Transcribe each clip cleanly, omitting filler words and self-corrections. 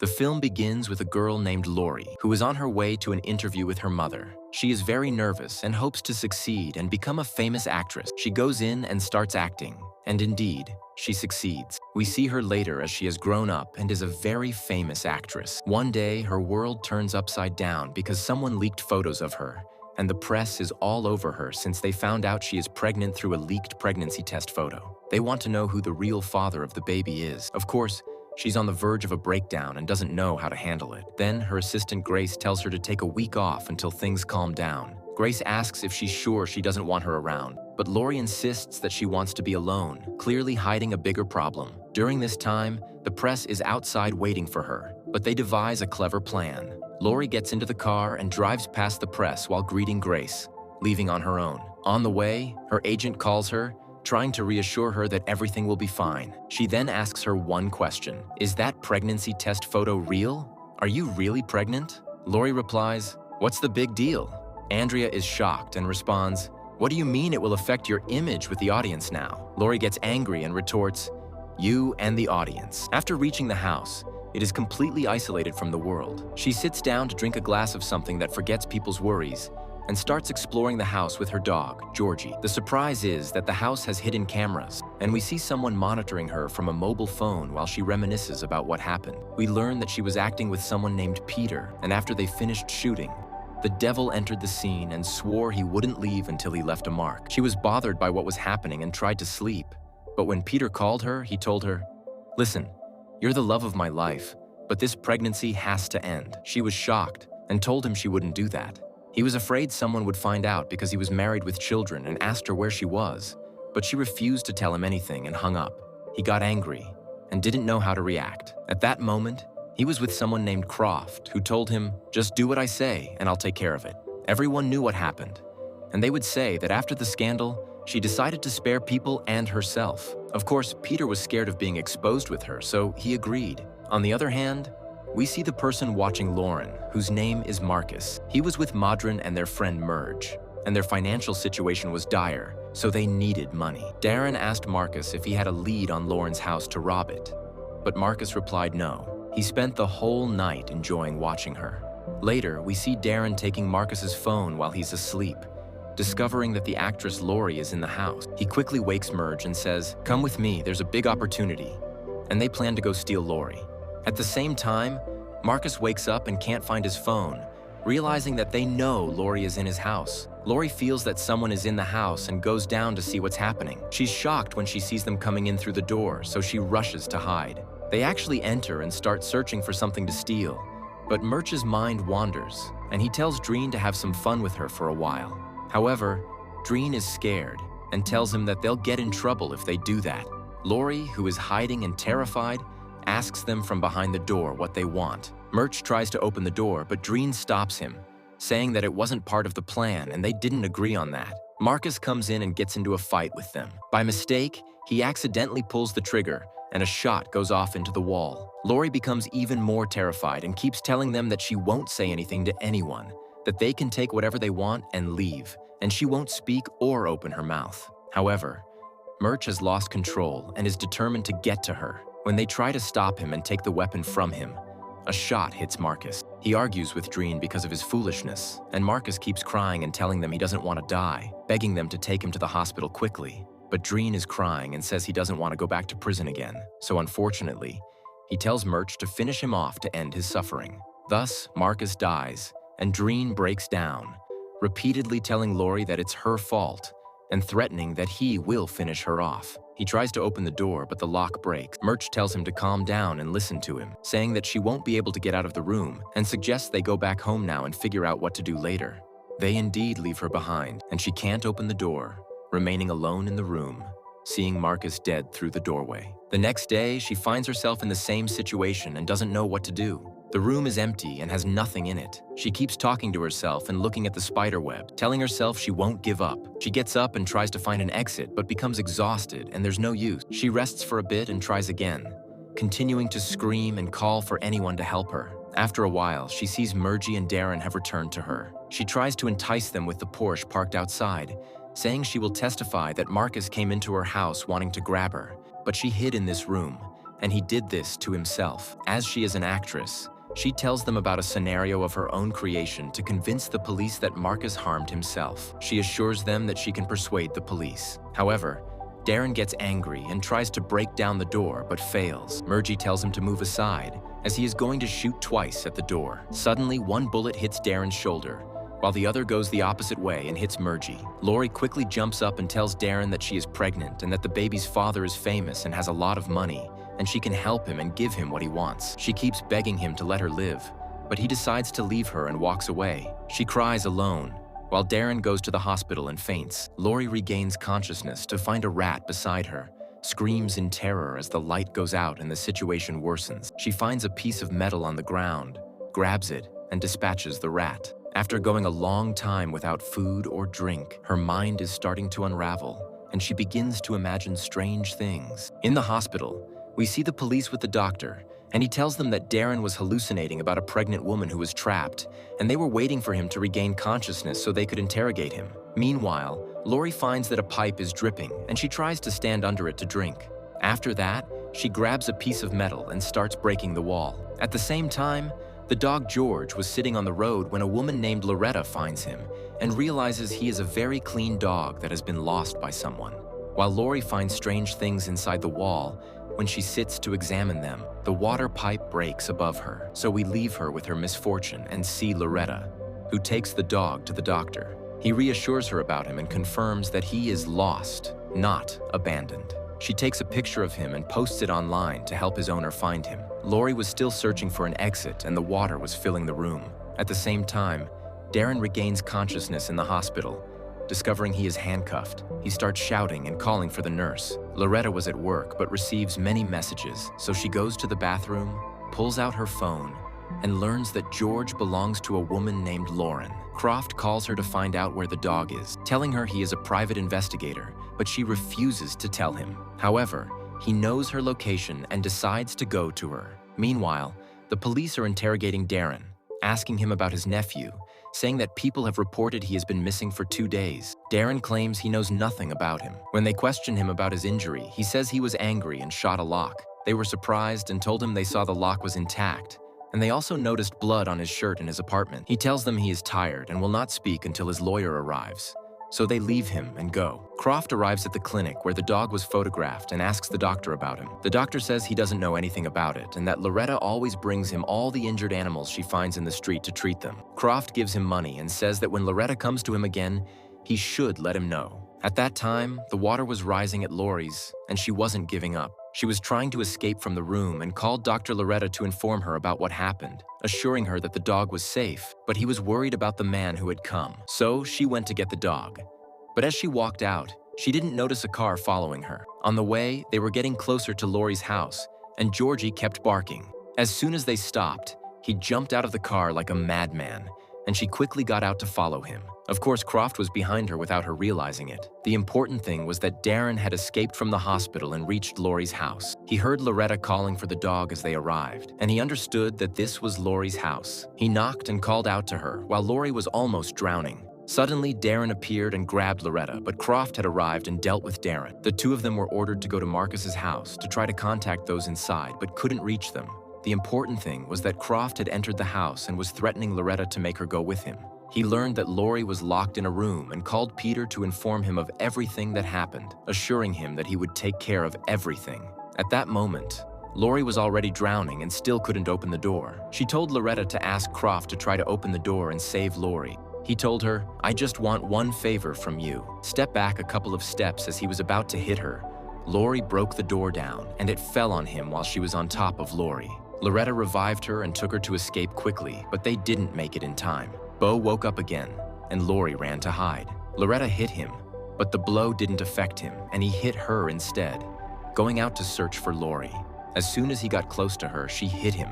The film begins with a girl named Lori, who is on her way to an interview with her mother. She is very nervous and hopes to succeed and become a famous actress. She goes in and starts acting, and indeed, she succeeds. We see her later as she has grown up and is a very famous actress. One day, her world turns upside down because someone leaked photos of her, and the press is all over her since they found out she is pregnant through a leaked pregnancy test photo. They want to know who the real father of the baby is. Of course, she's on the verge of a breakdown and doesn't know how to handle it. Then her assistant Grace tells her to take a week off until things calm down. Grace asks if she's sure she doesn't want her around, but Lori insists that she wants to be alone, clearly hiding a bigger problem. During this time, the press is outside waiting for her, but they devise a clever plan. Lori gets into the car and drives past the press while greeting Grace, leaving on her own. On the way, her agent calls her, trying to reassure her that everything will be fine. She then asks her one question: "Is that pregnancy test photo real? Are you really pregnant?" Lori replies, "What's the big deal?" Andrea is shocked and responds, "What do you mean it will affect your image with the audience now?" Lori gets angry and retorts, "You and the audience." After reaching the house, it is completely isolated from the world. She sits down to drink a glass of something that forgets people's worries and starts exploring the house with her dog, Georgie. The surprise is that the house has hidden cameras, and we see someone monitoring her from a mobile phone while she reminisces about what happened. We learn that she was acting with someone named Peter, and after they finished shooting, the devil entered the scene and swore he wouldn't leave until he left a mark. She was bothered by what was happening and tried to sleep, but when Peter called her, he told her, "Listen, you're the love of my life, but this pregnancy has to end." She was shocked and told him she wouldn't do that. He was afraid someone would find out because he was married with children and asked her where she was, but she refused to tell him anything and hung up. He got angry and didn't know how to react. At that moment, he was with someone named Croft, who told him, "Just do what I say and I'll take care of it." Everyone knew what happened, and they would say that after the scandal, she decided to spare people and herself. Of course, Peter was scared of being exposed with her, so he agreed. On the other hand, we see the person watching Lauren, whose name is Marcus. He was with Madron and their friend Merge, and their financial situation was dire, so they needed money. Darren asked Marcus if he had a lead on Lauren's house to rob it, but Marcus replied no. He spent the whole night enjoying watching her. Later, we see Darren taking Marcus's phone while he's asleep, discovering that the actress Lori is in the house. He quickly wakes Merge and says, "Come with me, there's a big opportunity," and they plan to go steal Lori. At the same time, Marcus wakes up and can't find his phone, realizing that they know Lori is in his house. Lori feels that someone is in the house and goes down to see what's happening. She's shocked when she sees them coming in through the door, so she rushes to hide. They actually enter and start searching for something to steal, but Merch's mind wanders, and he tells Dreen to have some fun with her for a while. However, Dreen is scared and tells him that they'll get in trouble if they do that. Lori, who is hiding and terrified, asks them from behind the door what they want. Merch tries to open the door, but Dreen stops him, saying that it wasn't part of the plan and they didn't agree on that. Marcus comes in and gets into a fight with them. By mistake, he accidentally pulls the trigger and a shot goes off into the wall. Lori becomes even more terrified and keeps telling them that she won't say anything to anyone, that they can take whatever they want and leave, and she won't speak or open her mouth. However, Merch has lost control and is determined to get to her. When they try to stop him and take the weapon from him, a shot hits Marcus. He argues with Dreen because of his foolishness, and Marcus keeps crying and telling them he doesn't want to die, begging them to take him to the hospital quickly. But Dreen is crying and says he doesn't want to go back to prison again, so unfortunately, he tells Merch to finish him off to end his suffering. Thus, Marcus dies, and Dreen breaks down, repeatedly telling Lori that it's her fault, and threatening that he will finish her off. He tries to open the door, but the lock breaks. Merch tells him to calm down and listen to him, saying that she won't be able to get out of the room, and suggests they go back home now and figure out what to do later. They indeed leave her behind, and she can't open the door, remaining alone in the room, seeing Marcus dead through the doorway. The next day, she finds herself in the same situation and doesn't know what to do. The room is empty and has nothing in it. She keeps talking to herself and looking at the spider web, telling herself she won't give up. She gets up and tries to find an exit, but becomes exhausted and there's no use. She rests for a bit and tries again, continuing to scream and call for anyone to help her. After a while, she sees Mergie and Darren have returned to her. She tries to entice them with the Porsche parked outside, saying she will testify that Marcus came into her house wanting to grab her, but she hid in this room, and he did this to himself. As she is an actress, she tells them about a scenario of her own creation to convince the police that Marcus harmed himself. She assures them that she can persuade the police. However, Darren gets angry and tries to break down the door but fails. Murgy tells him to move aside, as he is going to shoot twice at the door. Suddenly, one bullet hits Darren's shoulder, while the other goes the opposite way and hits Murgy. Lori quickly jumps up and tells Darren that she is pregnant and that the baby's father is famous and has a lot of money, and she can help him and give him what he wants. She keeps begging him to let her live, but he decides to leave her and walks away. She cries alone, while Darren goes to the hospital and faints. Lori regains consciousness to find a rat beside her, screams in terror as the light goes out and the situation worsens. She finds a piece of metal on the ground, grabs it, and dispatches the rat. After going a long time without food or drink, her mind is starting to unravel, and she begins to imagine strange things. In the hospital, we see the police with the doctor, and he tells them that Darren was hallucinating about a pregnant woman who was trapped, and they were waiting for him to regain consciousness so they could interrogate him. Meanwhile, Lori finds that a pipe is dripping, and she tries to stand under it to drink. After that, she grabs a piece of metal and starts breaking the wall. At the same time, the dog George was sitting on the road when a woman named Loretta finds him and realizes he is a very clean dog that has been lost by someone. While Lori finds strange things inside the wall, when she sits to examine them, the water pipe breaks above her, so we leave her with her misfortune and see Loretta, who takes the dog to the doctor. He reassures her about him and confirms that he is lost, not abandoned. She takes a picture of him and posts it online to help his owner find him. Lori was still searching for an exit and the water was filling the room. At the same time, Darren regains consciousness in the hospital. Discovering he is handcuffed, he starts shouting and calling for the nurse. Loretta was at work but receives many messages, so she goes to the bathroom, pulls out her phone, and learns that George belongs to a woman named Lauren. Croft calls her to find out where the dog is, telling her he is a private investigator, but she refuses to tell him. However, he knows her location and decides to go to her. Meanwhile, the police are interrogating Darren, asking him about his nephew, saying that people have reported he has been missing for 2 days. Darren claims he knows nothing about him. When they question him about his injury, he says he was angry and shot a lock. They were surprised and told him they saw the lock was intact, and they also noticed blood on his shirt in his apartment. He tells them he is tired and will not speak until his lawyer arrives, so they leave him and go. Croft arrives at the clinic where the dog was photographed and asks the doctor about him. The doctor says he doesn't know anything about it and that Loretta always brings him all the injured animals she finds in the street to treat them. Croft gives him money and says that when Loretta comes to him again, he should let him know. At that time, the water was rising at Lori's and she wasn't giving up. She was trying to escape from the room and called Dr. Loretta to inform her about what happened, assuring her that the dog was safe, but he was worried about the man who had come. So she went to get the dog. But as she walked out, she didn't notice a car following her. On the way, they were getting closer to Lori's house, and Georgie kept barking. As soon as they stopped, he jumped out of the car like a madman, and she quickly got out to follow him. Of course, Croft was behind her without her realizing it. The important thing was that Darren had escaped from the hospital and reached Lori's house. He heard Loretta calling for the dog as they arrived, and he understood that this was Lori's house. He knocked and called out to her while Lori was almost drowning. Suddenly, Darren appeared and grabbed Loretta, but Croft had arrived and dealt with Darren. The two of them were ordered to go to Marcus's house to try to contact those inside, but couldn't reach them. The important thing was that Croft had entered the house and was threatening Loretta to make her go with him. He learned that Lori was locked in a room and called Peter to inform him of everything that happened, assuring him that he would take care of everything. At that moment, Lori was already drowning and still couldn't open the door. She told Loretta to ask Croft to try to open the door and save Lori. He told her, "I just want one favor from you." Step back a couple of steps as he was about to hit her. Lori broke the door down, and it fell on him while she was on top of Lori. Loretta revived her and took her to escape quickly, but they didn't make it in time. Bo woke up again, and Lori ran to hide. Loretta hit him, but the blow didn't affect him, and he hit her instead, going out to search for Lori. As soon as he got close to her, she hit him,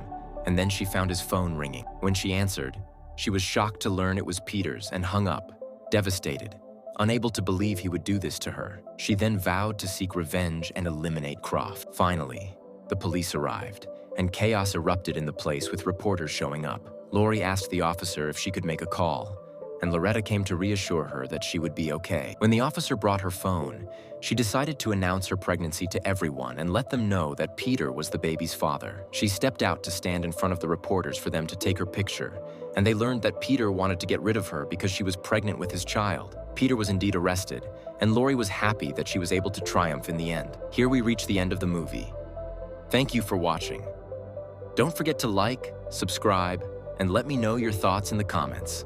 and then she found his phone ringing. When she answered, she was shocked to learn it was Peter's and hung up, devastated, unable to believe he would do this to her. She then vowed to seek revenge and eliminate Croft. Finally, the police arrived, and chaos erupted in the place with reporters showing up. Lori asked the officer if she could make a call, and Loretta came to reassure her that she would be okay. When the officer brought her phone, she decided to announce her pregnancy to everyone and let them know that Peter was the baby's father. She stepped out to stand in front of the reporters for them to take her picture, and they learned that Peter wanted to get rid of her because she was pregnant with his child. Peter was indeed arrested, and Lori was happy that she was able to triumph in the end. Here we reach the end of the movie. Thank you for watching. Don't forget to like, subscribe, and let me know your thoughts in the comments.